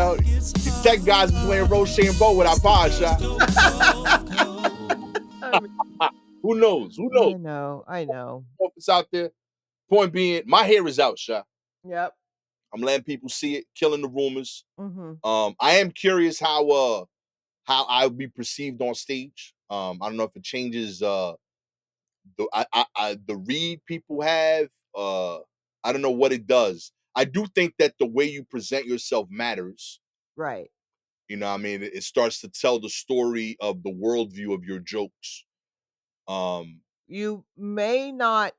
know, the tech guys playing Rochambeau with our pod shot. I mean, Who knows? Who knows? I know. It's out there. Point being, my hair is out, Sha. Yep. I'm letting people see it, killing the rumors. Mm-hmm. I am curious how I'll be perceived on stage. I don't know if it changes the read people have. I don't know what it does. I do think that the way you present yourself matters. Right. You know what I mean? It starts to tell the story of the worldview of your jokes. You may not,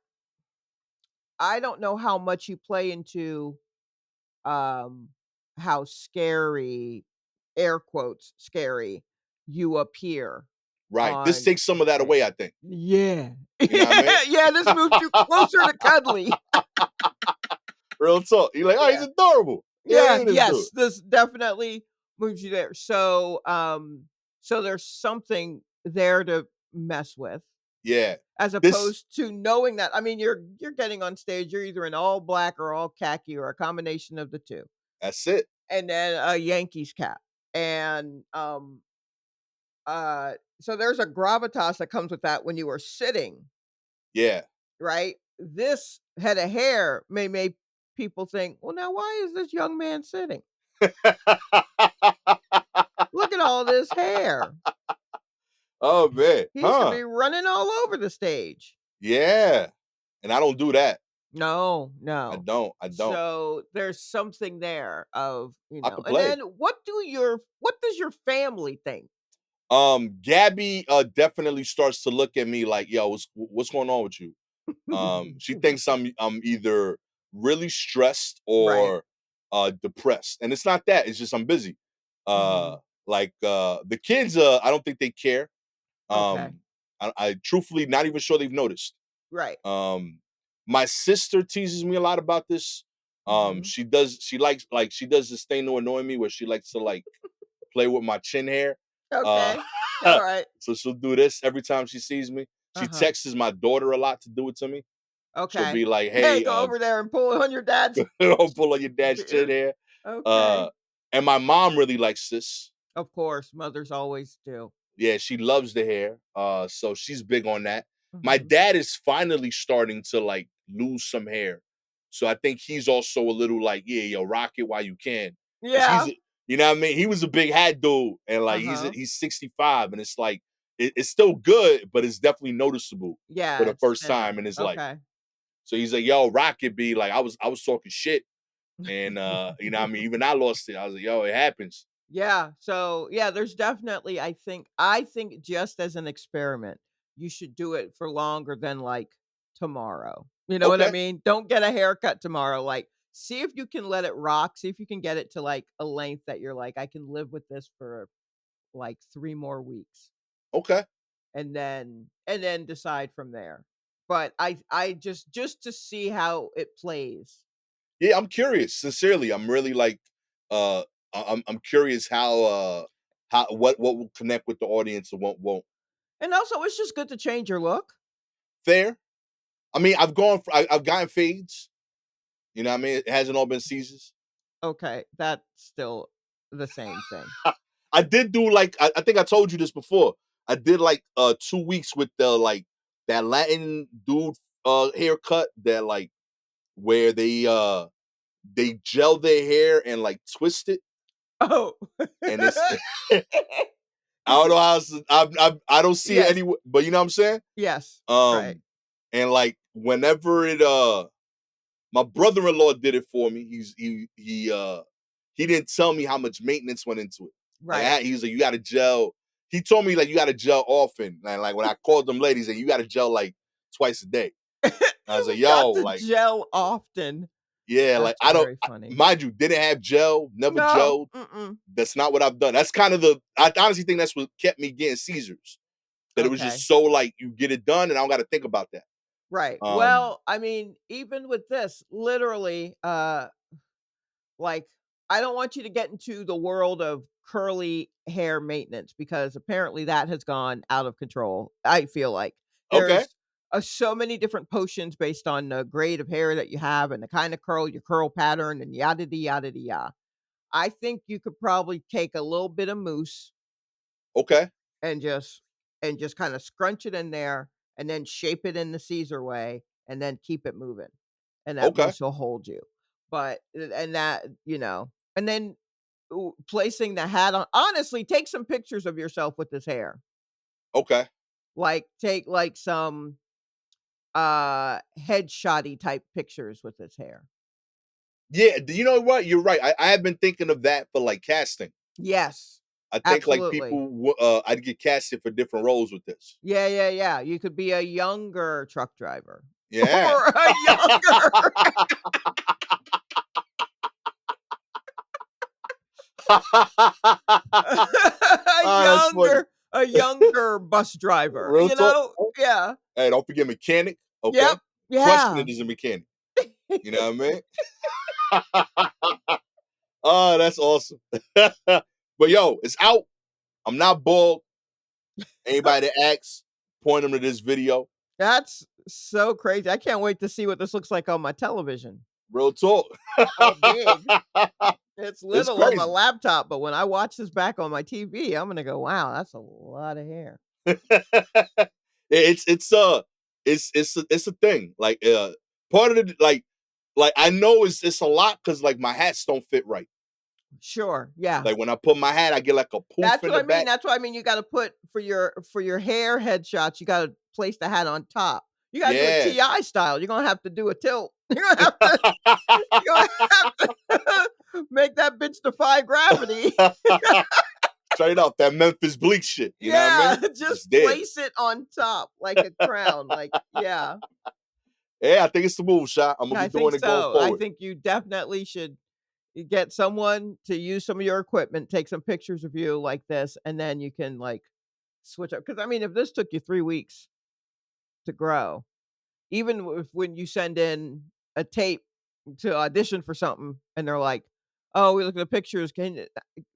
I don't know how much you play into how scary, air quotes, scary you appear Right. This on takes some of that stage. away, I think. Yeah. You know what I mean? Yeah, this moves you closer to cuddly. Real talk. You're like, oh, he's Yeah. adorable. Yeah, this yes, dude. this definitely moves you there. So, so there's something there to mess with Yeah. as This opposed to knowing that. I mean, you're getting on stage, you're either in all black or all khaki or a combination of the two. that's it. And then a Yankees cap. And so there's a gravitas that comes with that when you are sitting, Yeah. right? This head of hair may make people think, well, now why is this young man sitting? Look at all this hair. Oh man. He should Huh. be running all over the stage. Yeah. And I don't do that. No. I don't. So there's something there of, I could and play. then what does your family think? Gabby definitely starts to look at me like, yo, what's going on with you? She thinks I'm either really stressed Right. or depressed. And it's not that, it's just I'm busy. Mhm. Like the kids, I don't think they care. Okay. I truthfully not even sure they've noticed. Right. My sister teases me a lot about this. Mhm. She does this thing to annoy me where she likes to like play with my chin hair. Okay. All right. So she'll do this every time she sees me. She Uh-huh. texts my daughter a lot to do it to me. She'll Okay. be like, Hey, "Hey, go over there and pull on your dad's don't pull on your dad's chin beard. hair." Okay. And my mom really likes this. Of course, mothers always do. Yeah, she loves the hair. So she's big on that. My Mhm. dad is finally starting to like lose some hair. So I think he's also a little like, yeah, yo, rock it while you can. Cause Yeah. you know what I mean? He was a big hat dude and like Uh-huh. he's 65 and it's like, it's still good, but it's definitely noticeable for Yeah, the it's first thinner. time in his life. Okay. So he's like, yo, rock it, be like, I was talking shit. And you know what I mean? Even I lost it. I was like, yo, it happens. Yeah, so, yeah, there's definitely I think just as an experiment, you should do it for longer than, like, tomorrow. You know what I Okay. mean? Don't get a haircut tomorrow, like, see if you can let it rock, see if you can get it to, like, a length that you're like, "I can live with this for, like, 3 more weeks," Okay. and then decide from there. But I just to see how it plays. Yeah, I'm curious. Sincerely, I'm really like, uh, I'm curious how what will connect with the audience and what won't. And also, it's just good to change your look. Fair. I mean, I've gotten fades. You know what I mean? It hasn't all been Caesars. Okay, that's still the same thing. I did do like I think I told you this before. I did like 2 weeks with the like that Latin dude haircut that like where they gel their hair and like twist it Oh. and it's I don't know how else, I don't see it Yes, anywhere, but you know what I'm saying? yes, right. Um, and like whenever my brother-in-law did it for me. He didn't tell me how much maintenance went into it. Like Right. he was like, you got to gel. He told me like you got to gel often. And like when I called them ladies, and you got to gel like twice a day. I was like, You've yo, got to like gel often. yeah, like That's very funny. mind you, didn't have gel, never No, gelled. mm-mm. That's not what I've done. That's kind of I honestly think that's what kept me getting Caesars. That it was Okay, just so like you get it done, and I don't got to think about that. right. Um, Well, I mean, even with this, literally, like, I don't want you to get into the world of curly hair maintenance because apparently that has gone out of control. I feel like okay, there's so many different potions based on the grade of hair that you have and the kind of curl, your curl pattern, and yada yada yada yada. I think you could probably take a little bit of mousse Okay. and just kinda scrunch it in there and then shape it in the Caesar way and then keep it moving, and that Okay. mousse will hold you. But and that, and then, placing the hat on, honestly, take some pictures of yourself with this hair. Okay. Like, take, like, some, headshotty type pictures with this hair. Yeah, you know what? You're right. I have been thinking of that for like casting. Yes. I think like Absolutely. people, I'd get casted for different roles with this. Yeah, yeah, yeah. You could be a younger truck driver Yeah. or a younger a That's funny. younger bus driver, Real you talk. know? Yeah. Hey, don't forget mechanic. Yep. Okay, crushing Yeah. it as a mechanic. You know what I mean? Oh, that's awesome. But yo, it's out. I'm not bald. Anybody that asks, point them to this video. That's so crazy. I can't wait to see what this looks like on my television. Real talk. How big. It's It's little on my crazy. laptop, but when I watch this back on my TV, I'm gonna go, "Wow, that's a lot of hair." It's a thing. Like part of the like I know it's a lot because like my hats don't fit right. Sure, yeah. Like when I put my hat, I get like a poof That's in what the I mean, back. that's what I mean, you gotta put for your hair headshots, you gotta place the hat on top. You gotta do a Yeah. TI style, you're gonna have to do a tilt. You're gonna have to make that bitch defy gravity. Straight up that Memphis Bleak shit. You know what I Yeah, mean? just Just there. place it on top like a crown, like, yeah. Yeah, I think it's the move, shot. I'm gonna be I think doing it going so. I forward. think you definitely should get someone to use some of your equipment, take some pictures of you like this, and then you can, like, switch up. Because I mean, if this took you 3 weeks to grow, even when you send in a tape to audition for something and they're like, "Oh, we look at the pictures, can you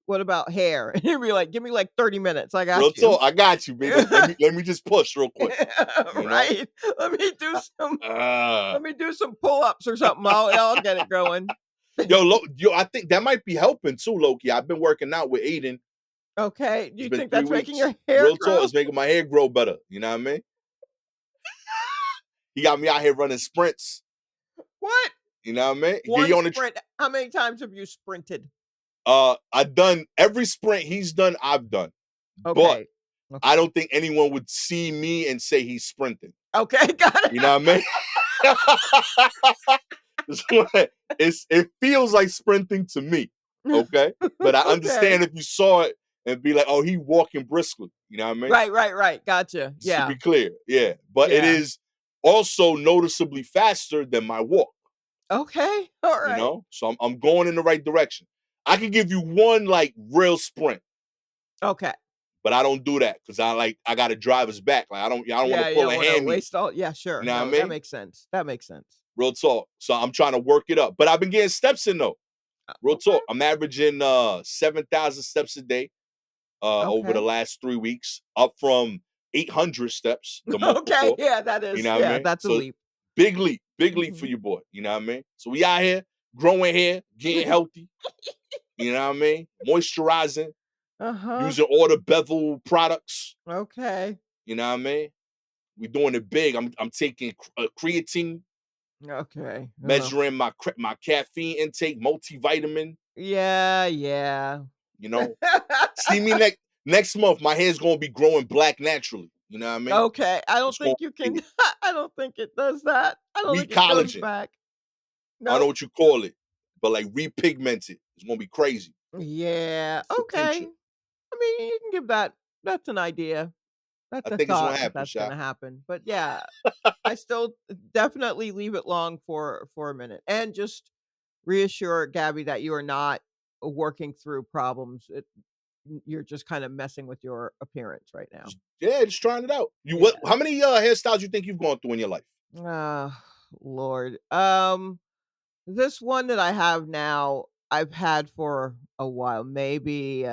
what about hair?" And you'd be like, "Give me, like, 30 minutes, I Real got you." talk. I got you, baby. Let me just push real quick. You know? Right? Let me do some Uh, pull-ups or something, I'll get it going. yo, I think that might be helping too, Loki. I've been working out with Aiden. Okay, do It's you been think three that's making weeks. your hair Real talk, grow? it's making my hair grow better. You know what I mean? He got me out here running sprints. What? You know what I mean? Get One you on the sprint. How many times have you sprinted? I've done every sprint he's done, I've done. But Okay. I Okay. don't think anyone would see me and say he's sprinting. Okay, got it. You know what I mean? It feels like sprinting to me. Okay. But I Okay. understand if you saw it and be like, oh, he walking briskly. You know what I mean? Right, right, right. Gotcha. Just to Yeah. be clear. Yeah. But it Yeah. is also noticeably faster than my walk, Okay. Alright. So I'm going in the right direction. I can give you one like real sprint, Okay. but I don't do that because I got to drive us back. Like I don't want to Yeah, you pull don't a wanna hammy. waste all, yeah, You sure. know what I No, that mean? makes sense. That makes sense. Real talk. So I'm trying to work it up. But I've been getting steps in though. Real Okay. talk. I'm averaging 7,000 steps a day over the Okay. last 3 weeks, up from 800 steps the month Okay, before. yeah, that You is, know what I yeah, mean? that's a So leap. big leap for Mhm. your boy. You know what I mean? So we out here growing hair, getting healthy. You know what I mean? Moisturizing, Uh-huh. using all the bevel products. Okay. You know what I mean? We doing it big. I'm taking creatine, Okay. Ugh. measuring my caffeine intake, multivitamin. Yeah, yeah. You know, see me next month. My hair's gonna be growing black naturally. You know what I mean? Okay, I don't It's gonna think you can be I don't think it does that. I don't think it goes recollagen. back. I don't know Nope. what you call it, but like repigmented. It's gonna be crazy. Yeah, It's the okay. future. I mean, you can give that's an idea. That's I a think it's gonna thought if happen, that's Shot. gonna happen. But yeah, I still definitely leave it long for a minute, and just reassure Gabby that you are not working through problems. You're just kind of messing with your appearance right now. Yeah, just trying it out. You what? Yeah. How many hairstyles you think you've gone through in your life? Ah, Lord. This one that I have now, I've had for a while, maybe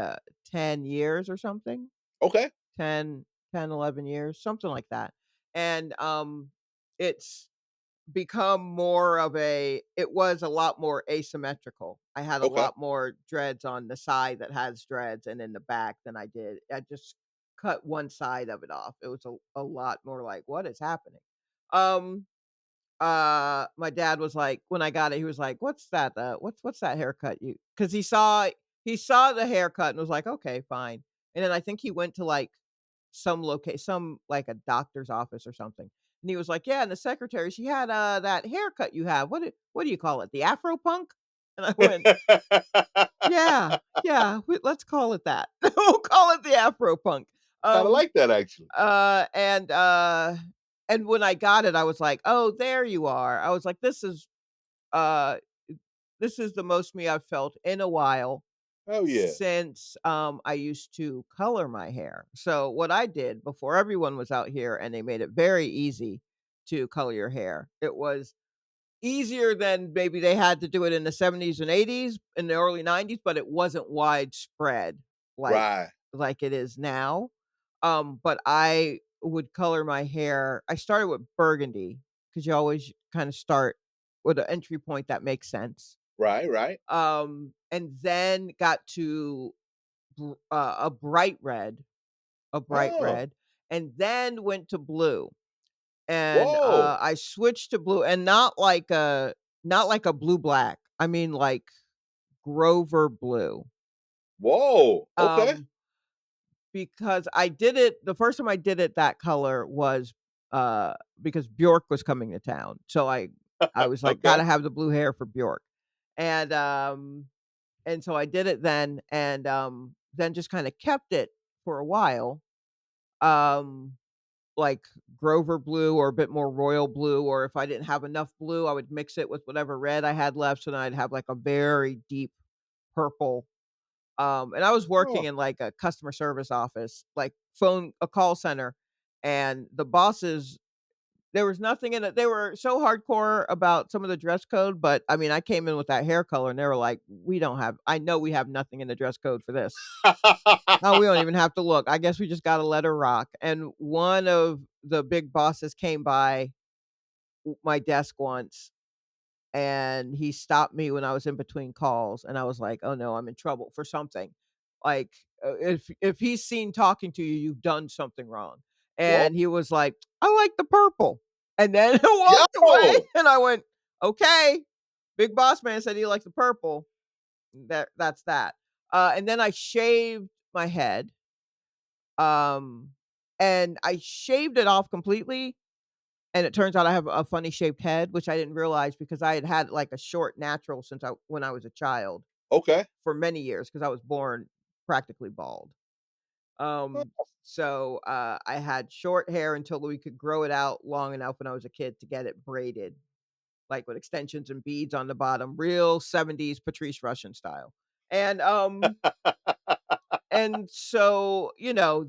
10 years or something. Okay. 10, 11 years, something like that. And it's become more of a it was a lot more asymmetrical. I had a Okay. lot more dreads on the side that has dreads and in the back than I did. I just cut one side of it off. It was a lot more like, "What is happening?" Um, my dad was like when I got it, he was like, "What's that? What's that haircut you?" Because he saw the haircut and was like, "Okay, fine." And then I think he went to, like, some like, a doctor's office or something, and he was like, "Yeah, and the secretary, she had, that haircut you have. What do you call it? The Afro punk?" And I went, "Yeah, yeah, let's call it that. We'll call it the Afro punk." Kinda Um, like that actually. uh, and, uh, and when I got it, I was like, "Oh, there you are." I was like, uh, this is the most me I've felt in a while Oh yeah. since, I used to color my hair. So what I did before everyone was out here and they made it very easy to color your hair, it was easier than maybe they had to do it in the '70s and '80s, in the early '90s, but it wasn't widespread like Right. like it is now. But I would color my hair I started with burgundy because you always kinda start with an entry point that makes sense. Right, right. And then got to a bright Oh. red, and then went to blue. And, Whoa. I switched to blue and not like a blue black. I mean, like, Grover blue. Whoa. Okay. Um, because I did it the first time I did it that color was, because Bjork was coming to town. So I was like, Okay. "Gotta have the blue hair for Bjork." And, so I did it then just kinda kept it for a while, um, like Grover blue or a bit more royal blue, or if I didn't have enough blue, I would mix it with whatever red I had left, so then I'd have, like, a very deep purple, and I was working Oh. in, like, a customer service office, like, phone a call center, and the bosses there was nothing in it they were so hardcore about some of the dress code, but, I mean, I came in with that hair color, and they were like, "We don't have I know we have nothing in the dress code for this. No, we don't even have to look. I guess we just gotta let her rock." And one of the big bosses came by my desk once, and he stopped me when I was in between calls, and I was like, "Oh, no, I'm in trouble for something." Like, if he's seen talking to you, you've done something wrong. Whoa. And he was like, "I like the purple." And then walked away, Yo. and I went, "Okay. Big boss man said he likes the purple. That's that." And then I shaved my head, um, and I shaved it off completely, and it turns out I have a funny shaped head, which I didn't realize because I had had, like, a short natural since I when I was a child Okay. for many years because I was born practically bald. I had short hair until we could grow it out long enough when I was a kid to get it braided, like, with extensions and beads on the bottom, real '70s Patrice Rushen style. And,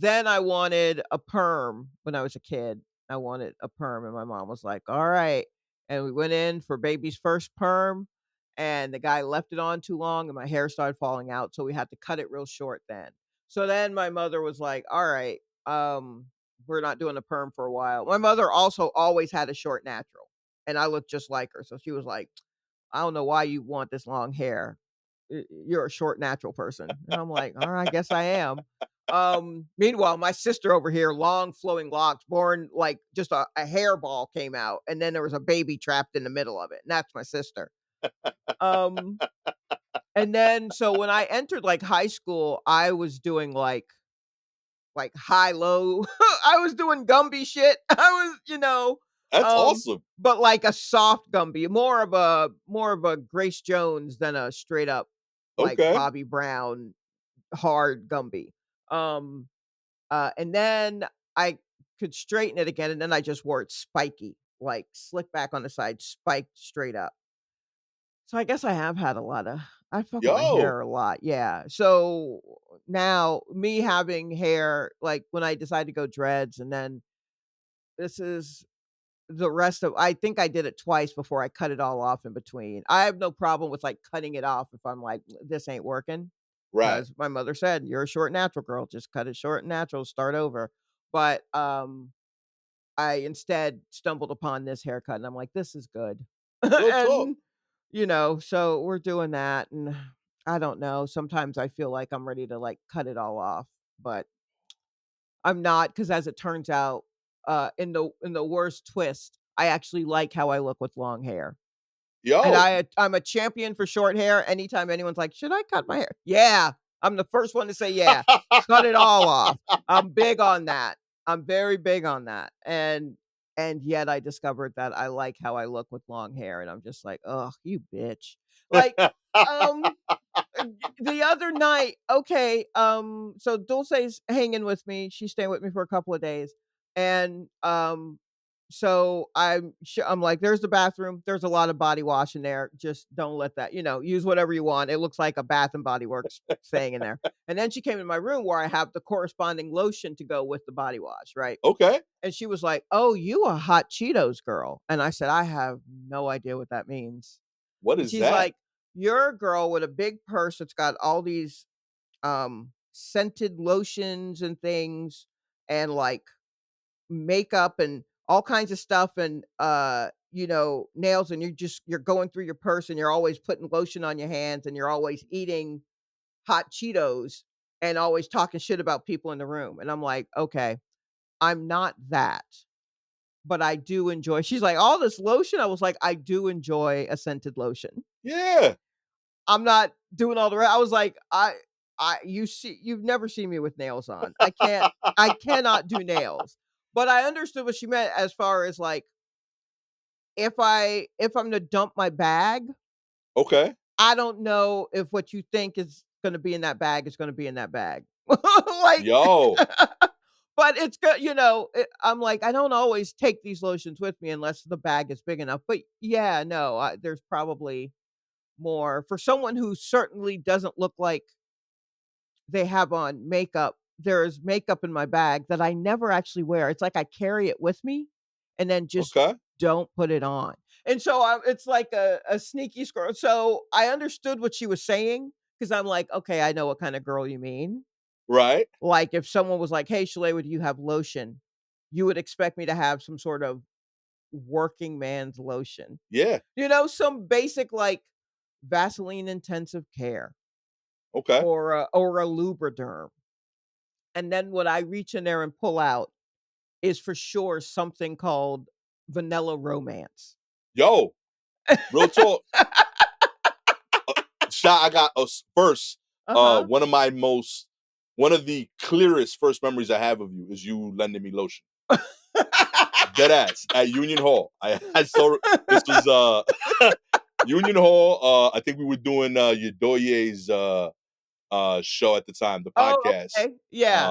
then I wanted a perm when I was a kid. I wanted a perm, and my mom was like, "Alright." And we went in for baby's first perm, and the guy left it on too long, and my hair started falling out, so we had to cut it real short then. So then my mother was like, "Alright, we're not doing a perm for a while." My mother also always had a short natural, and I looked just like her, so she was like, "I don't know why you want this long hair. You're a short natural person." And I'm like, "All right, I guess I am." Meanwhile, my sister over here, long flowing locks, born like just a hairball came out, and then there was a baby trapped in the middle of it, and that's my sister. Um, and then so when I entered like high school, I was doing like high low. I was doing Gumby shit. I was, That's um, awesome. but like a soft Gumby, more of a Grace Jones than a straight up like Okay. Bobby Brown hard Gumby. Um, and then I could straighten it again, and then I just wore it spiky, like slick back on the side, spiked straight up. So I guess I have had I fuck with my Yo. hair a lot, yeah. So now me having hair, like when I decide to go dreads, and then this is the rest of I think I did it twice before I cut it all off in between. I have no problem with like cutting it off if I'm like, this ain't working. Right. Because my mother said, "You're a short natural girl, just cut it short and natural, start over." But I instead stumbled upon this haircut, and I'm like, "This is good." Real talk. And, so we're doing that, and I don't know, sometimes I feel like I'm ready to, like, cut it all off, but I'm not, because as it turns out, in the worst twist, I actually like how I look with long hair. And Yo. I'm a champion for short hair. Anytime anyone's like, "Should I cut my hair?" Yeah, I'm the first one to say, "Yeah, cut it all off." I'm big on that. I'm very big on that. And yet I discovered that I like how I look with long hair, and I'm just like, "Oh, you bitch." Like, um the other night, okay, so Dulce's hanging with me. She's staying with me for a couple of days, and so I'm like, "There's the bathroom. There's a lot of body wash in there. Just don't let that, use whatever you want. It looks like a Bath and Body Works thing in there." And then she came in my room where I have the corresponding lotion to go with the body wash, right? Okay. And she was like, "Oh, you a hot Cheetos girl?" And I said, "I have no idea what that means." What And is she's that? like, "You're a girl with a big purse that's got all these, scented lotions and things and, like, makeup and all kinds of stuff and, nails, and you're going through your purse, and you're always putting lotion on your hands, and you're always eating hot Cheetos and always talking shit about people in the room." And I'm like, "Okay, I'm not that, but I do enjoy." She's like, "All this lotion?" I was like, "I do enjoy a scented lotion." Yeah. I'm not doing all the I was like, you've never seen me with nails on. I cannot do nails." But I understood what she meant as far as, like, if I'm to dump my bag, Okay. I don't know if what you think is gonna be in that bag is gonna be in that bag. Like, Yo. but it's good, I'm like, I don't always take these lotions with me unless the bag is big enough. But yeah, no, there's probably more for someone who certainly doesn't look like they have on makeup. There's makeup in my bag that I never actually wear. It's like I carry it with me and then just Okay. don't put it on. And so it's like a sneaky squirrel. So I understood what she was saying because I'm like, okay, I know what kind of girl you mean. Right. Like if someone was like, "Hey, Shalewa, do you have lotion?" You would expect me to have some sort of working man's lotion. Yeah. Some basic like Vaseline intensive care Okay. or a Lubriderm. And then what I reach in there and pull out is for sure something called Vanilla Romance. Yo. Real talk. Shot. I got us first. Uh-huh. One of the clearest first memories I have of you is you lending me lotion. Dead ass at Union Hall. I saw this was Union Hall. I think we were doing Yodoye's show at the time, the Oh, podcast. okay. Yeah.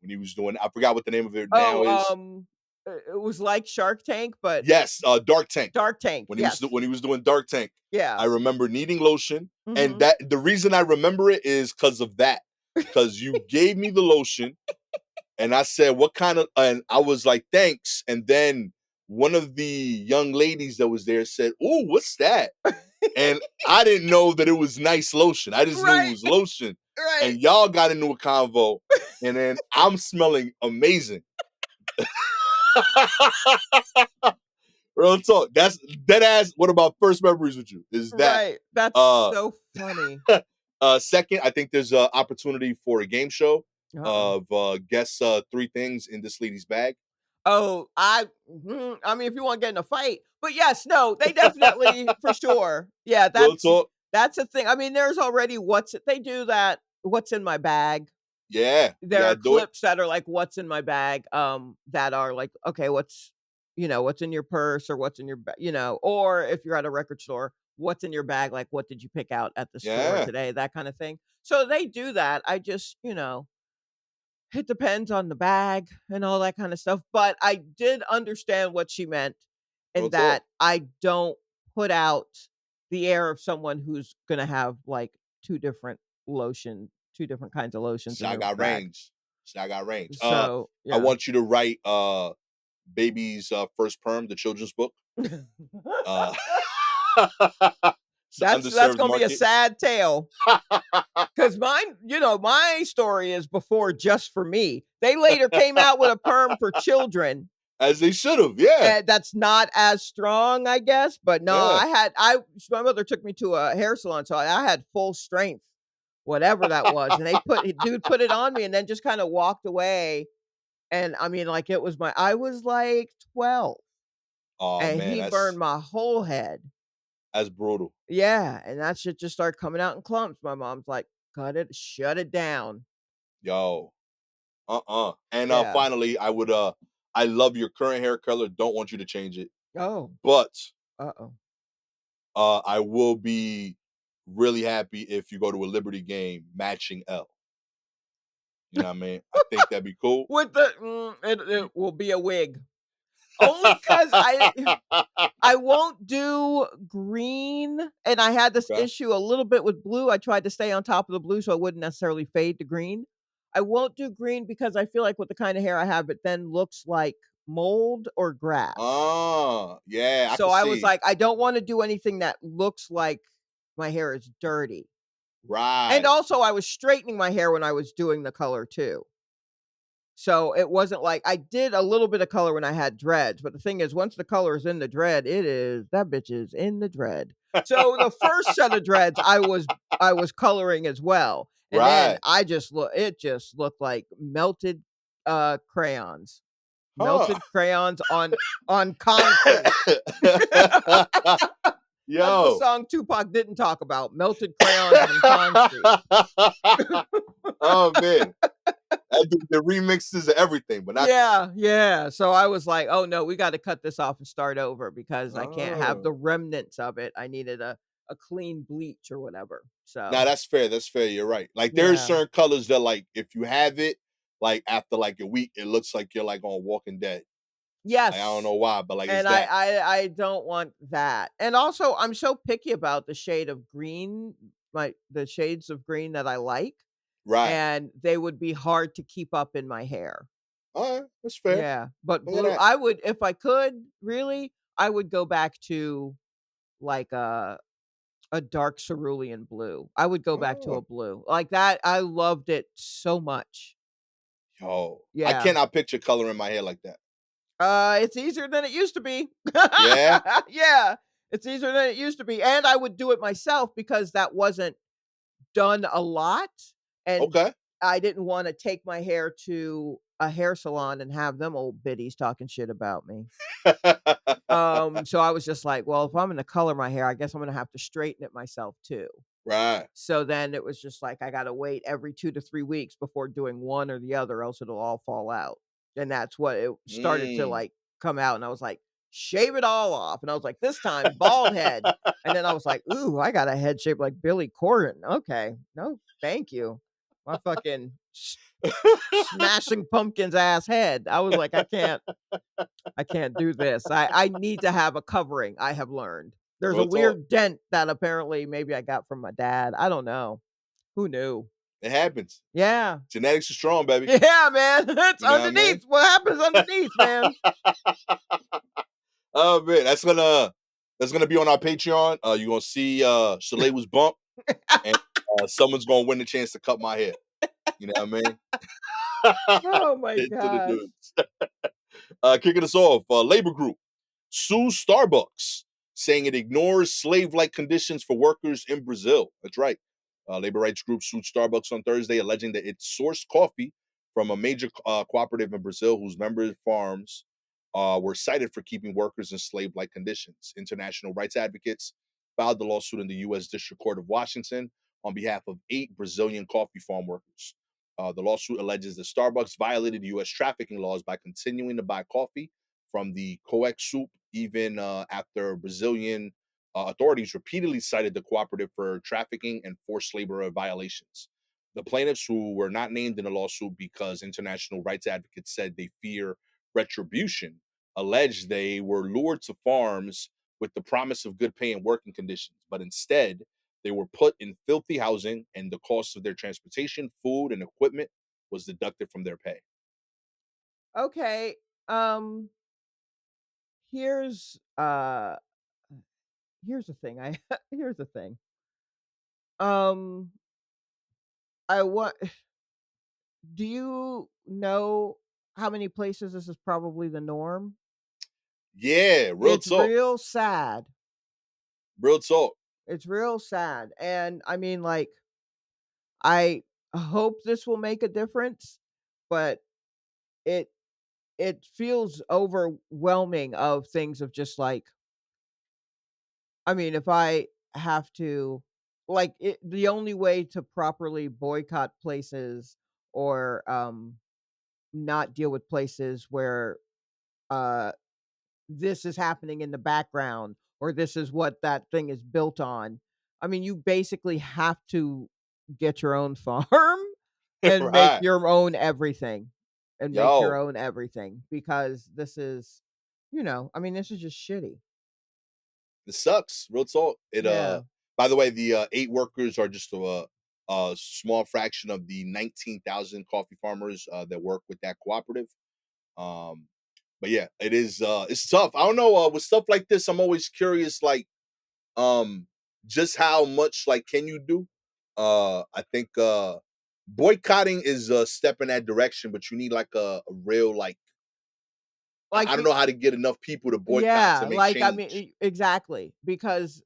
When he was doing, I forgot what the name of it now Oh, is. it was like Shark Tank, but Yes, Dark Tank. Dark Tank. Yes. When he was doing Dark Tank, Yeah. I remember needing lotion, and Mhm. that the reason I remember it is because of that. Because you gave me the lotion, and I said, "What kind of?" And I was like, "Thanks." And then one of the young ladies that was there said, "Oh, what's that?" And I didn't know that it was nice lotion. I just knew it Right. was lotion. Right. And y'all got into a convo, and then I'm smelling amazing. Real talk. That's dead ass. One of my first memories with you is that. Right. That's Uh, so funny. Second, I think there's an opportunity for a game show Uh-oh. of guess three things in this lady's bag. Oh, I mean, if you wanna get in a fight, but yes, no, they definitely for sure. Yeah, Real talk. that's a thing. I mean, there's already they do that, "What's in my bag?" Yeah, we There are gotta do it. clips that are like, "What's in my bag?" That are like, okay, what's in your purse or what's in your or if you're at a record store, "What's in your bag?" Like, "What did you pick out at the store Yeah. today?" That kinda thing. So they do that. I just, it depends on the bag and all that kind of stuff, but I did understand what she meant Real in talk. that I don't put out the air of someone who's gonna have, like, 2 different kinds of lotions in Shot their got bag. range. Shot got range. So, I yeah. want you to write Baby's First Perm, the children's book. Uh it's an That's underserved gonna be a market. sad tale. 'Cause mine, my story is before Just For Me. They later came out with a perm for children, As they should have. Yeah. And that's not as strong, I guess, but no, Yeah. my mother took me to a hair salon, so I had full strength, whatever that was, and dude put it on me and then just kinda walked away, and I mean, like, it was my I was, like, 12, Oh and man, he burned my whole head. that's brutal. Yeah, and that shit just started coming out in clumps. My mom's like, "Cut it, shut it down." Yo. And Yeah. finally, I love your current hair color. Don't want you to change it. Oh, But uh-oh. I will be really happy if you go to a Liberty game matching L. You know what I mean? I think that'd be cool. With the it will be a wig. Only 'cause I won't do green, and I had this Okay. issue a little bit with blue. I tried to stay on top of the blue so it wouldn't necessarily fade to green. I won't do green because I feel like with the kind of hair I have, it then looks like mold or grass. Yeah, I So can I was see. like, I don't wanna do anything that looks like my hair is dirty. And Right. also, I was straightening my hair when I was doing the color too. So it wasn't like I did a little bit of color when I had dreads, but the thing is, once the color is in the dread, that bitch is in the dread. So the first set of dreads, I was coloring as well, and then Right. it just looked like melted crayons, Huh. melted crayons on concrete. That's the Yo. song Tupac didn't talk about, melted crayons on concrete. Oh man. I do the remixes of everything, but not Yeah, yeah. So I was like, "Oh, no, we gotta cut this off and start over because I can't have the oh. remnants of it. I needed a clean bleach or whatever." Nah, So, that's fair. That's fair. You're right. Like there's yeah. certain colors that like if you have it, like after like a week, it looks like you're like on Walking Dead. Like, I don't Yes. know why, but like it's And that. I don't want that. And also, I'm so picky about the shade of green, the shades of green that I like, Right. and they would be hard to keep up in my hair. All right, that's fair. Yeah, but Look at blue that. I would if I could, really, I would go back to, like, a dark cerulean blue. I would go back to Oh, a blue. Like that, I loved it so much. yo, I Yeah. cannot picture color in my hair like that. It's easier than it used to be. Yeah. Yeah, it's easier than it used to be, and I would do it myself because that wasn't done a lot, and Okay. I didn't wanna take my hair to a hair salon and have them old biddies talking shit about me. So I was just like, "Well, if I'm gonna color my hair, I guess I'm gonna have to straighten it myself too." Right. So then it was just like I gotta wait every 2 to 3 weeks before doing one or the other, else it'll all fall out. And that's what it started to, Mm. like, come out, and I was like, "Shave it all off." And I was like, "This time, bald head." And then I was like, "Ooh, I got a head shape like Billy Corgan. Okay. No, thank you." My fucking smashing pumpkins ass head. I was like, I can't do this. I need to have a covering, I have learned. There's a Real talk. weird dent that apparently maybe I got from my dad. I don't know. Who knew? It happens. Yeah. Genetics are strong, baby. Yeah, man. It's You know what I mean? underneath. What happens underneath, man? Oh man, that's gonna be on our Patreon. You're gonna see Shalewa's bump, and someone's gonna win the chance to cut my hair. You know what I mean? Oh my To the gosh. dudes. Kicking us off, labor group sues Starbucks, saying it ignores slave-like conditions for workers in Brazil. That's right. Labor rights group sued Starbucks on Thursday, alleging that it sourced coffee from a major cooperative in Brazil whose members' farms were cited for keeping workers in slave-like conditions. International rights advocates filed the lawsuit in the U.S. District Court of Washington on behalf of 8 Brazilian coffee farm workers. The lawsuit alleges that Starbucks violated U.S. trafficking laws by continuing to buy coffee from the Coex soup, even after Brazilian authorities repeatedly cited the cooperative for trafficking and forced labor violations. The plaintiffs, who were not named in the lawsuit because international rights advocates said they fear retribution, alleged they were lured to farms with the promise of good pay and working conditions, but instead they were put in filthy housing, and the cost of their transportation, food, and equipment was deducted from their pay. Okay. Um, here's here's the thing. Here's the thing. Um, I want do you know how many places this is probably the norm. Yeah, real It's talk. real sad. Real talk. It's real sad, and I mean, like, I hope this will make a difference, but it it feels overwhelming of things of just like, I mean, if I have to, like, the only way to properly boycott places or not deal with places where uh this is happening in the background or this is what that thing is built on. I mean, you basically have to get your own farm and make Right. your own everything and make your Yo, own everything because this is, I mean, this is just shitty. it sucks. Real talk. It Yeah. by the way, the 8 workers are just a small fraction of the 19,000 coffee farmers that work with that cooperative. Um, but yeah, it is it's tough. I don't know, with stuff like this, I'm always curious, like, um just how much, like, can you do? I think boycotting is a step in that direction, but you need like a real, like, Like I don't know how to get enough people to boycott to yeah, make like, I mean, change. exactly, because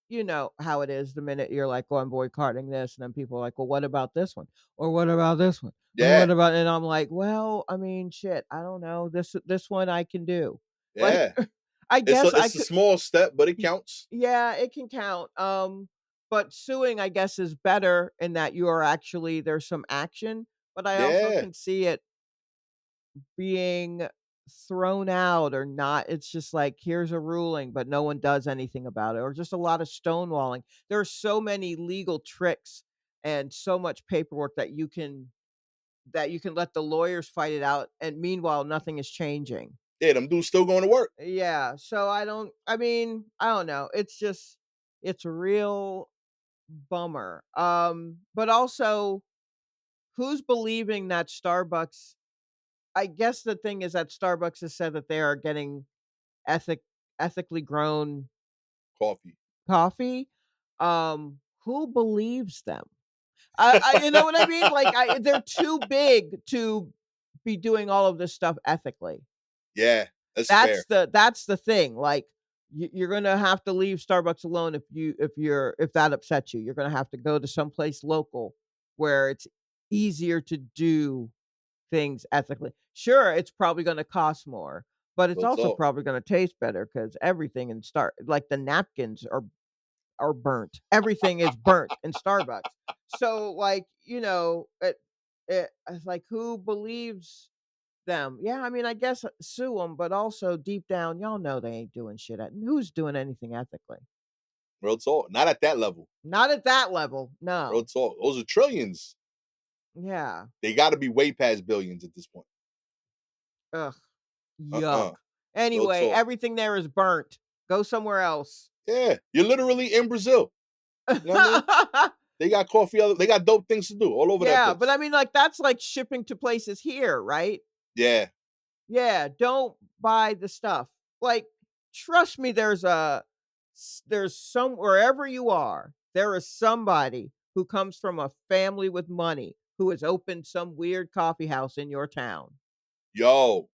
you know how it is the minute you're like, "Oh, I'm boycotting this," and then people are like, "Well, what about this one? Or what about this one? Or Yeah, what about," and I'm like, "Well, I mean, shit, I don't know. This one I can do." Like, yeah. I guess I It's a could small step, but it y counts. yeah, it can count, but suing, I guess, is better in that you are actually there's some action, but I also Yeah. can see it being thrown out or not. It's just like, here's a ruling, but no one does anything about it, or just a lot of stonewalling. There are so many legal tricks and so much paperwork that you can let the lawyers fight it out, and meanwhile, nothing is changing. Yeah, them dudes still going to work. Yeah, so I mean, I don't know. It's just it's a real bummer. But also who's believing that Starbucks I guess the thing is that Starbucks has said that they are getting ethic ethically grown Coffee. coffee. Who believes them? You know what I mean? Like, they're too big to be doing all of this stuff ethically. Yeah, that's fair. That's the thing. Like, you're gonna have to leave Starbucks alone if that upsets you. You're gonna have to go to someplace local where it's easier to do things ethically. Sure, it's probably gonna cost more, but it's Real also talk. probably gonna taste better because everything in Star like the napkins are burnt. Everything is burnt in Starbucks. So, like, it's like, who believes them? Yeah, I mean, I guess sue them, but also deep down, y'all know they ain't doing shit who's doing anything ethically? Real talk. Not at that level. Not at that level, Real no. talk. Those are trillions. Yeah. They got to be way past billions at this point. Ugh, yuck. Uh-uh. Real Anyway, talk. everything there is burnt. Go somewhere else. Yeah, you're literally in Brazil. You know what I mean? They got coffee. They got dope things to do all over that Yeah, but I place. mean, like, that's like shipping to places here, right? Yeah, Yeah, don't buy the stuff. Like, trust me, there's some wherever you are, there is somebody who comes from a family with money who has opened some weird coffee house in your town. yo,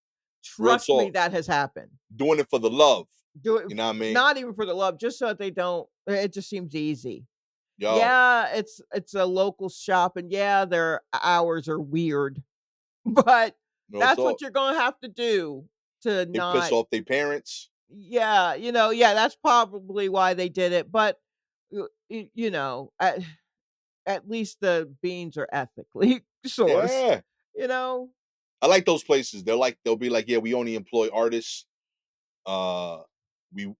real Trust me, talk. that has happened. Doing it for the love. Do it You know what I mean? not even for the love, just so that they don't it just seems easy. Yo, Yeah, it's a local shop, and yeah, their hours are weird, but real that's what talk. you're gonna have to do to They piss not off their parents. yeah, yeah, that's probably why they did it, but, at least the beans are ethically sourced, Yeah, you know? I like those places. They'll be like, yeah, we only employ artists. Uh,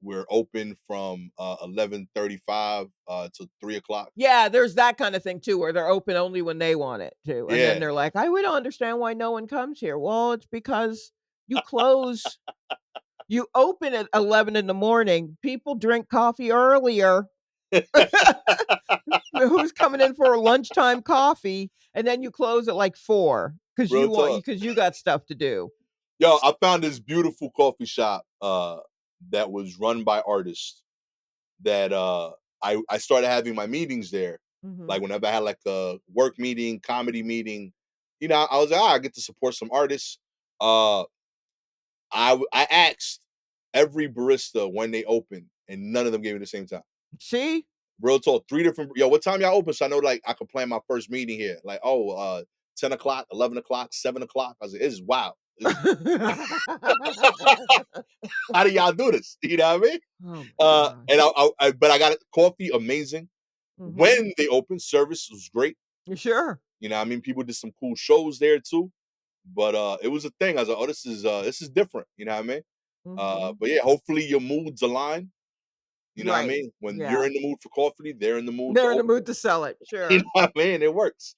we're open from 11:35 to 3 o'clock. Yeah, there's that kinda thing too, where they're open only when they want it to, and then Yeah, they're like, "I we don't understand why no one comes here." Well, it's because you close you open at 11 in the morning, people drink coffee earlier. Who's coming in for a lunchtime coffee, and then you close at, like, 4 real talk. because you got stuff to do. Yo, I found this beautiful coffee shop that was run by artists that I started having my meetings there. Mhm. Like whenever I had like a work meeting, comedy meeting, I was like, I get to support some artists. Uh, I asked every barista when they opened, and none of them gave me the same time. See? Real talk, 3 different. Yo, what time y'all open? So I know, like, I can plan my first meeting here. Like, 10 o'clock, 11 o'clock, 7 o'clock. I was like, this is wild. How do y'all do this? You know what I mean? Oh my god. And but I got coffee amazing. Mhm. When they opened, service was great. You sure? You know what I mean? People did some cool shows there too. But it was a thing. I was like, oh, this is different. You know what I mean? Mhm. But yeah, hopefully your moods align. You know what I Right. mean? When you're Yeah. in the mood for coffee, they're in the mood to They're in the open. mood to sell it. You know Sure. what I mean? It works.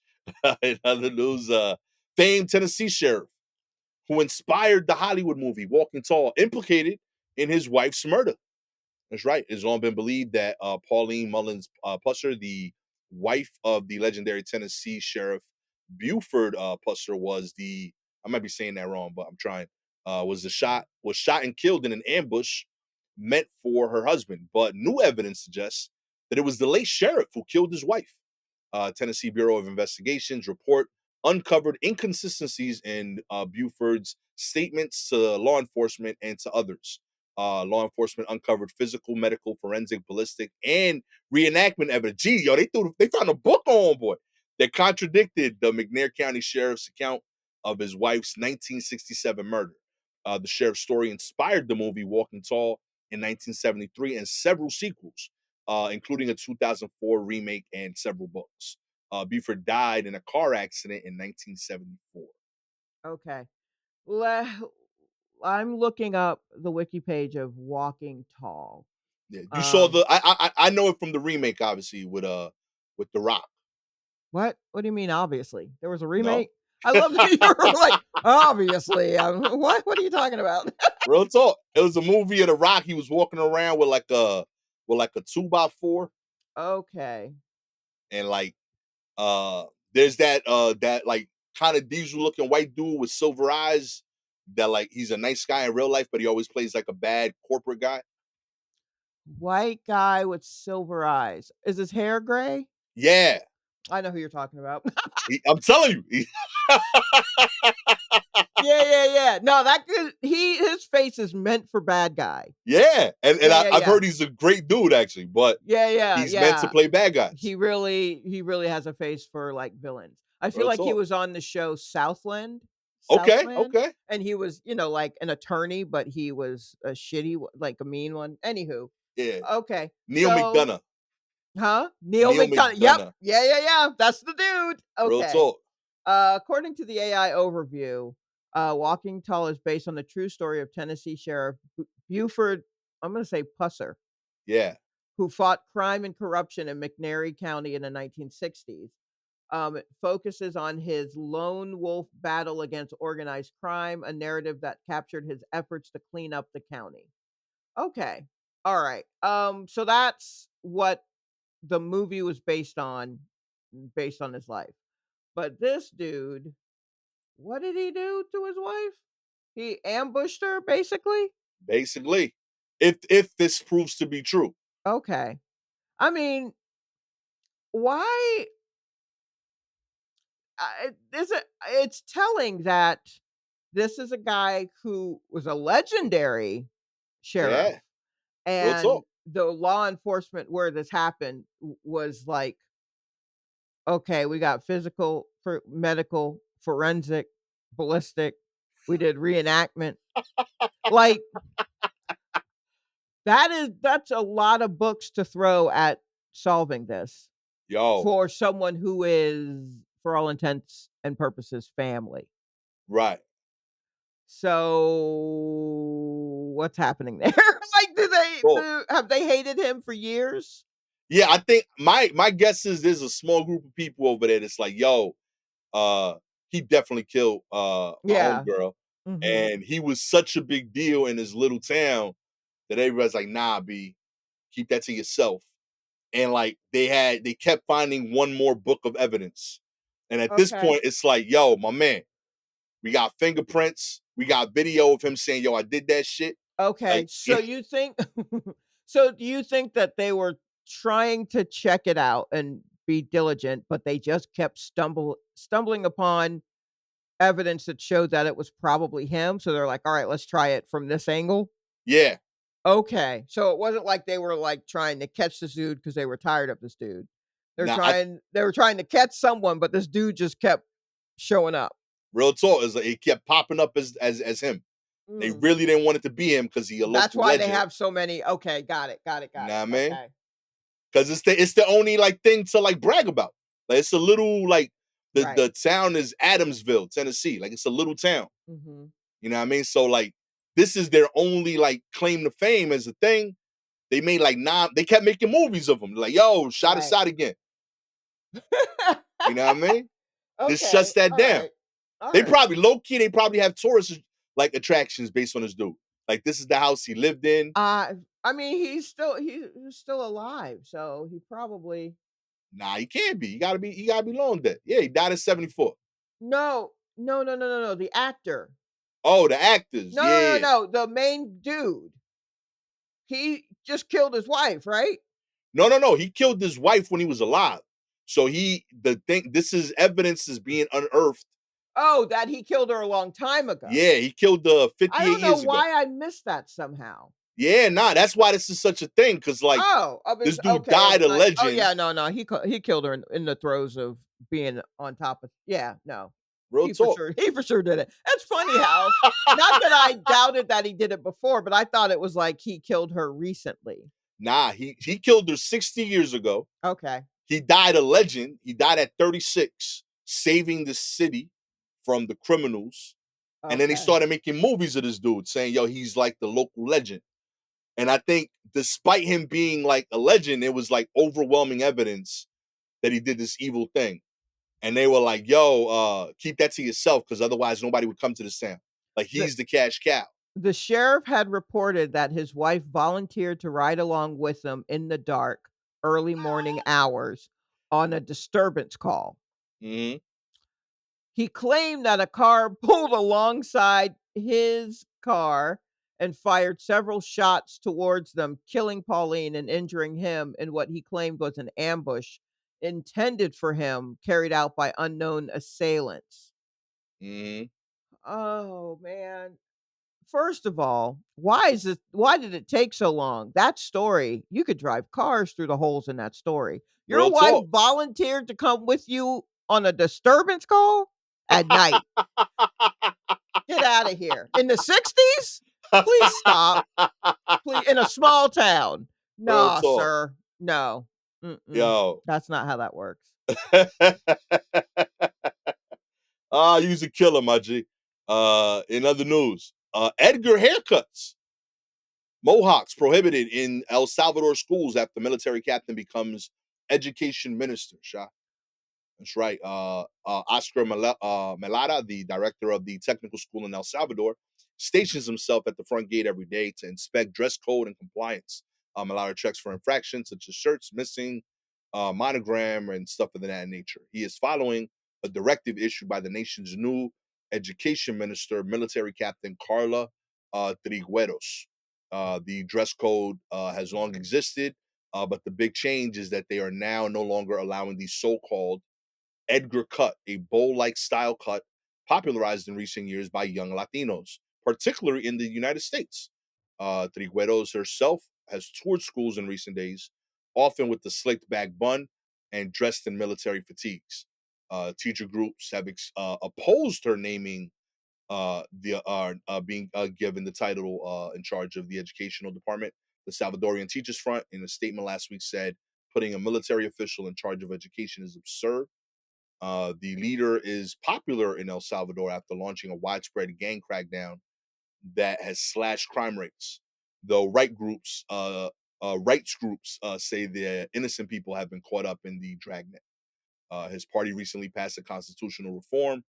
In other news, famed Tennessee sheriff who inspired the Hollywood movie Walking Tall, implicated in his wife's murder. That's right. It's long been believed that Pauline Mullins Pusser, the wife of the legendary Tennessee sheriff Buford Pusser, I might be saying that wrong, but I'm trying. Was shot and killed in an ambush meant for her husband. But new evidence suggests that it was the late sheriff who killed his wife. Tennessee Bureau of Investigations report uncovered inconsistencies in Buford's statements to law enforcement and to others. Law enforcement uncovered physical, medical, forensic, ballistic, and reenactment evidence. Gee, yo, they found a book on boy that contradicted the McNair County Sheriff's account of his wife's 1967 murder. The sheriff's story inspired the movie Walking Tall in 1973 and several sequels, including a 2004 remake and several books. Buford died in a car accident in 1974. Okay. Le I'm looking up the wiki page of Walking Tall. Yeah, you saw Um, the. I know it from the remake, obviously with the Rock. what? What do you mean, obviously? There was a No, remake? I love that you were like, "Obviously." What? What are you talking about? real talk. It was a movie of the Rock. He was walking around with like a 2x4, Okay. and like there's that like kind of diesel looking white dude with silver eyes that like he's a nice guy in real life, but he always plays like a bad corporate guy. White guy with silver eyes. Is his hair gray? Yeah, I know who you're talking about. I'm telling you, Yeah, yeah, yeah. No, that could his face is meant for bad guy. yeah, and Yeah, yeah, I've yeah. heard he's a great dude actually, but Yeah, yeah, he's meant to yeah. play bad guys. He really has a face for, like, villains. I feel Real like he talk. was on the show Southland Okay, Southland, okay, and he was, like, an attorney, but he was a shitty one like, a mean one. Anywho, yeah. okay, Neil so McDonough. huh? Neil Neil McDonough. Yep. McDonough. Yeah, yeah, yeah. That's the dude. Real Okay. talk. According to the AI overview, Walking Tall is based on the true story of Tennessee Sheriff Buford, I'm gonna say Pusser, Yeah, who fought crime and corruption in McNairy County in the 1960s. It focuses on his lone wolf battle against organized crime, a narrative that captured his efforts to clean up the county. Okay. All right. So that's what the movie was based on his life. But this dude, what did he do to his wife? He ambushed her, basically? basically. If this proves to be true. Okay. I mean, why it's telling that this is a guy who was a legendary sheriff, Yeah, real and talk. the law enforcement where this happened was like, okay, we got physical, for medical, forensic, ballistic. We did reenactment. Like that's a lot of books to throw at solving this Yo, for someone who is, for all intents and purposes, family. right. So what's happening there? Like, So have they hated him for years? yeah, I think my guess is there's a small group of people over there that's like, yo, uh, he definitely killed my Yeah. homegirl. Mhm. And he was such a big deal in his little town that everybody's like, nah, B, keep that to yourself. And like they kept finding one more book of evidence. And at this Okay. point, it's like, yo, my man, we got fingerprints, we got video of him saying, yo, I did that shit. Okay. Like, So you think so do you think that they were trying to check it out and be diligent, but they just kept stumbling upon evidence that showed that it was probably him, so they're like, "Alright, let's try it from this angle?" Yeah. Okay, so it wasn't like they were, like, trying to catch this dude because they were tired of this dude. Now, I They were trying to catch someone, but this dude just kept showing up. real talk is like it kept popping up as him. They Mm. really didn't want it to be him because he a That's local why they legend. have so many. Okay, got it, got it, You got know it. what I mean? Okay. Because it's the only like thing to like brag about. Like it's a little like Right. the town is Adamsville, Tennessee. Like it's a little town. Mhm. You know what I mean? So like this is their only like claim to fame as a thing. They made like they kept making movies of them. Like, yo, shot Right. aside again. You know what I mean? This Okay, shuts that down. alright. They Alright. probably low key, they probably have tourist like attractions based on this dude. Like this is the house he lived in. I mean, he's still alive, so he probably Nah, he can't be. He gotta be long dead. Yeah, he died at 74. No. No, no, no, no, no, the actor. Oh, the actors. No, no, no, Yeah. no, the main dude. He just killed his wife, right? No, no, no. He killed his wife when he was alive. So this is evidence is being unearthed. Oh, that he killed her a long time ago. Yeah, he killed the I 58 don't know years ago. why I missed that somehow. Yeah, nah, that's why this is such a thing. Cause like Oh, of this his dude okay, died it's a like, oh, legend. yeah, no, no, he killed her in the throes of being on top of yeah, no. Real talk. He for sure did it. It's funny how not that I doubted that he did it before, but I thought it was like he killed her recently. Nah, he killed her 60 years ago. Okay, He died a legend. He died at 36, saving the city from the criminals. And then they okay. started making movies of this dude, saying, yo, he's like the local legend. And I think despite him being like a legend, it was like overwhelming evidence that he did this evil thing. And they were like, yo, keep that to yourself, because otherwise nobody would come to this town. Like The he's the cash cow. the sheriff had reported that his wife volunteered to ride along with him in the dark, early morning hours on a disturbance call. Mm-hmm. He claimed that a car pulled alongside his car and fired several shots towards them, killing Pauline and injuring him in what he claimed was an ambush intended for him, carried out by unknown assailants. Mm-hmm. Oh, man. First of all, why did it take so long? That story, you could drive cars through the holes in that story. Your Real wife talk. volunteered to come with you on a disturbance call at night. Get out of here. In the '60s? Please stop. Please in a small town. Real No, talk. sir. No. Mm-mm. Yo. That's not how that works. He's a killer, my G. In other news, Edgar haircuts. Mohawks prohibited in El Salvador schools after military captain becomes education minister. Sha. That's right. Oscar Melada, the director of the technical school in El Salvador, stations himself at the front gate every day to inspect dress code and compliance. Melada checks for infractions such as shirts missing, monogram, and stuff of that nature. He is following a directive issued by the nation's new education minister, military captain Carla Trigueros. The dress code has long existed, but the big change is that they are now no longer allowing the so-called Edgar cut, a bowl-like style cut popularized in recent years by young Latinos, particularly in the United States. Trigueros herself has toured schools in recent days, often with the slicked back bun and dressed in military fatigues. Teacher groups have opposed her naming being given the title in charge of the educational department. The Salvadorian Teachers Front, in a statement last week, said putting a military official in charge of education is absurd. The leader is popular in El Salvador after launching a widespread gang crackdown that has slashed crime rates. Though rights groups say the innocent people have been caught up in the dragnet. His party recently passed a constitutional reform,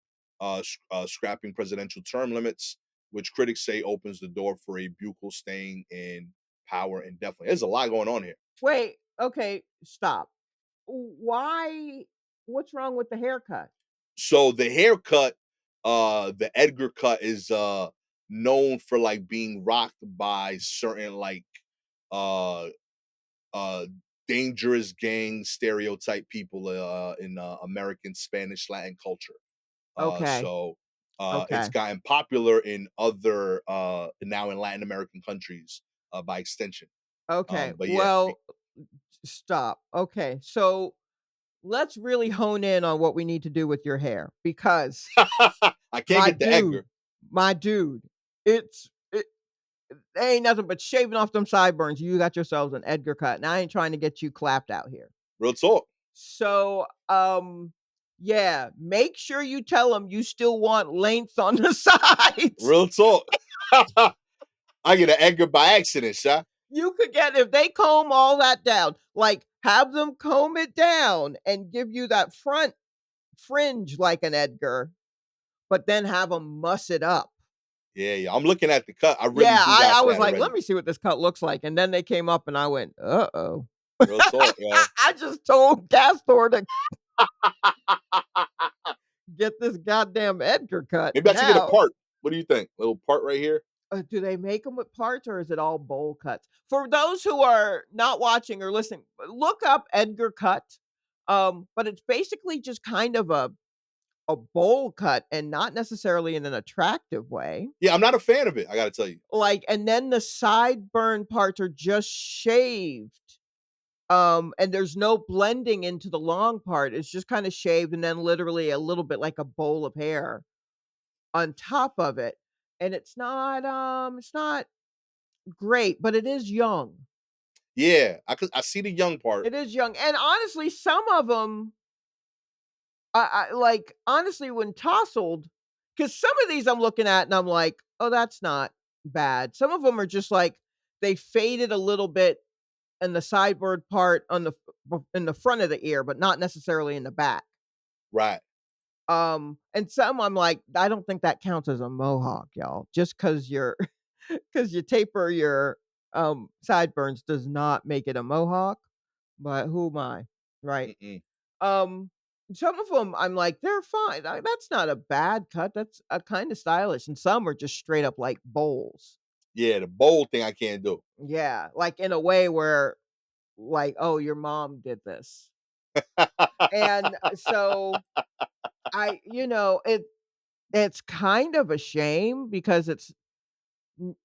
scrapping presidential term limits, which critics say opens the door for a Buchel staying in power indefinitely. There's a lot going on here. Wait, okay, stop. Why what's wrong with the haircut? So the haircut, the Edgar cut is known for like being rocked by certain like uh uh dangerous gang stereotype people in American Spanish Latin culture. Okay. So It's Okay. gotten popular in other now in Latin American countries by extension. Okay. But yeah, Well, stop. Okay. So let's really hone in on what we need to do with your hair because I can't my get the dude, Edgar. my dude, it ain't nothing but shaving off them sideburns. You got yourselves an Edgar cut. And I ain't trying to get you clapped out here. Real talk. So, yeah, make sure you tell them you still want length on the sides. Real talk. I get an Edgar by accident, Sha. You could get if they comb all that down, like have them comb it down and give you that front fringe like an Edgar, but then have them muss it up. Yeah. I'm looking at the cut. I really Yeah, do I got was that like, let already. me see what this cut looks like. And then they came up and I went, uh-oh. Real talk, yo. I just told Gastor to get this goddamn Edgar cut Maybe I should get a now. part. What do you think? A little part right here? Do they make them with parts or is it all bowl cuts? For those who are not watching or listening, look up Edgar cut. But it's basically just kind of a bowl cut and not necessarily in an attractive way. Yeah, I'm not a fan of it. I got to tell you. Like, and then the sideburn parts are just shaved. And there's no blending into the long part. It's just kind of shaved and then literally a little bit like a bowl of hair on top of it. And it's not great, but it is young. Yeah, I see the young part. It is young. And honestly, some of them I like honestly when tousled, because some of these I'm looking at and I'm like, oh, that's not bad. Some of them are just like they faded a little bit in the sideboard part on in the front of the ear, but not necessarily in the back. Right. And some I'm like, I don't think that counts as a mohawk, y'all. Just because you're because you taper your sideburns does not make it a mohawk. But who am I? Right. Mm-mm. Um, some of them I'm like, they're fine. That's not a bad cut. That's a kind of stylish. And some are just straight up like bowls. Yeah, the bold thing I can't do. Yeah, like in a way where like, oh, your mom did this. And so it's kind of a shame because it's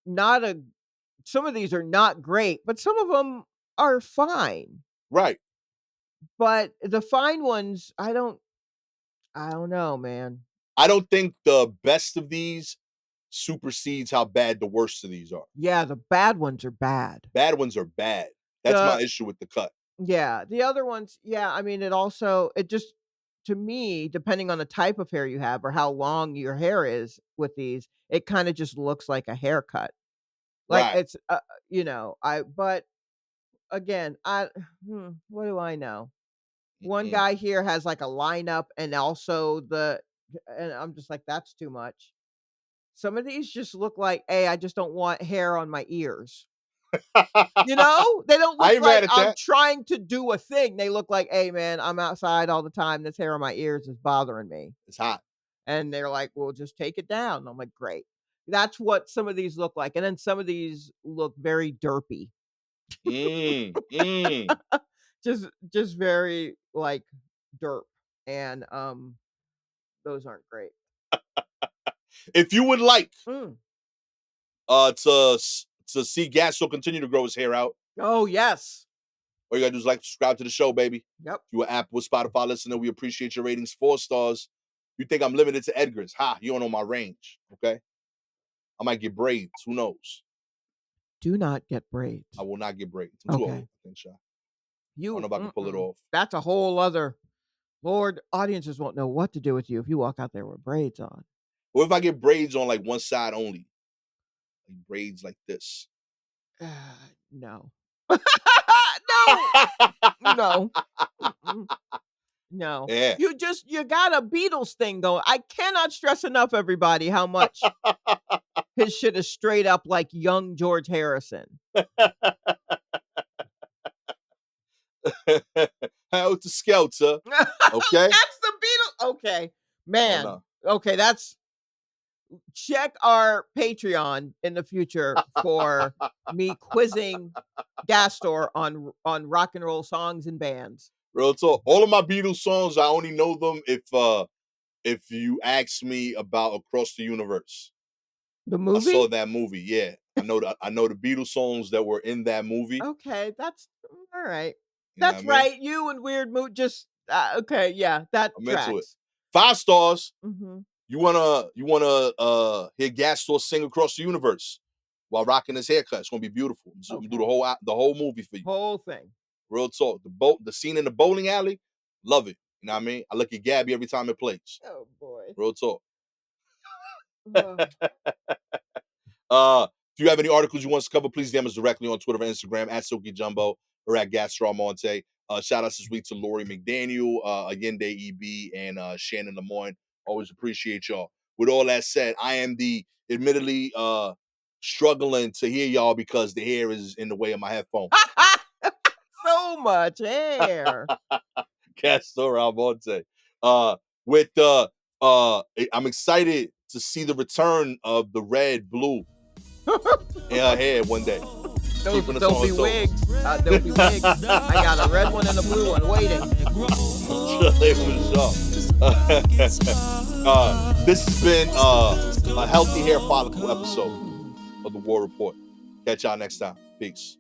not a some of these are not great, but some of them are fine. Right. But the fine ones, I don't know, man. I don't think the best of these supersedes how bad the worst of these are. Yeah, the bad ones are bad. Bad ones are bad. That's my The issue with the cut. Yeah, the other ones, yeah, I mean, it just to me, depending on the type of hair you have or how long your hair is with these, it kinda just looks like a haircut. Like, Right. it's, but again, what do I know? One Mm-mm. guy here has, like, a lineup and also and I'm just like, "That's too much." Some of these just look like, "Hey, I just don't want hair on my ears." You know? They don't I look ain't like mad at I'm that. trying to do a thing. They look like, "Hey, man, I'm outside all the time. This hair on my ears is bothering me." It's hot. And they're like, "Well, just take it down." I'm like, "Great." That's what some of these look like. And then some of these look very derpy. Mm. Just very like derp. And those aren't great. If you would like Mm. to see Gastor continue to grow his hair out, Oh, yes. all you gotta do is like subscribe to the show, baby. Yep. If you're an Apple Spotify listener, we appreciate your ratings. 4 stars. You think I'm limited to Edgar's? Ha, you don't know my range. Okay. I might get braids. Who knows? Do not get braids. I will not get braids. I'm too old, Okay. I think, Sha. I You don't know if I can pull it off. That's a whole other Lord, audiences won't know what to do with you if you walk out there with braids on. Or if I get braids on like one side only, like braids like this. No. No. No. Mm-mm. No. Yeah. You got a Beatles thing going. I cannot stress enough, everybody, how much his shit is straight up like young George Harrison. Helter Skelter. Okay. That's the Beatles. Okay. Man. No. Okay, check our Patreon in the future for me quizzing Gastor on rock and roll songs and bands. Real talk. All of my Beatles songs, I only know them if if you ask me about Across the Universe. The I movie? saw that movie. Yeah, I know the Beatles songs that were in that movie. Okay, that's all right. You know That's what I mean? right. You and Weird Mood just okay, yeah, that I'm into it. tracks. 5 stars. Mhm. You wanna hear Gastor sing Across the Universe while rocking his haircut. It's gonna be beautiful. I'm gonna do Okay. the whole movie for you. Whole thing. Real talk. The scene in the bowling alley, love it. You know what I mean? I look at Gabby every time it plays. Oh boy. Real talk. Ugh. If you have any articles you want us to cover, please DM us directly on Twitter and Instagram at Silky Jumbo or at Gastor Almonte. Shout outs this week to Lori McDaniel, Allende EB, and Shannon Lemoyne. Always appreciate y'all. With all that said, I am admittedly struggling to hear y'all because the hair is in the way of my headphone. So much hair. Gastor Almonte. I'm excited to see the return of the red, blue in her hair one day. There'll be wigs. There'll be wigs. I got a red one and a blue one waiting. This has been a healthy hair follicle episode of the War Report. Catch y'all next time. Peace.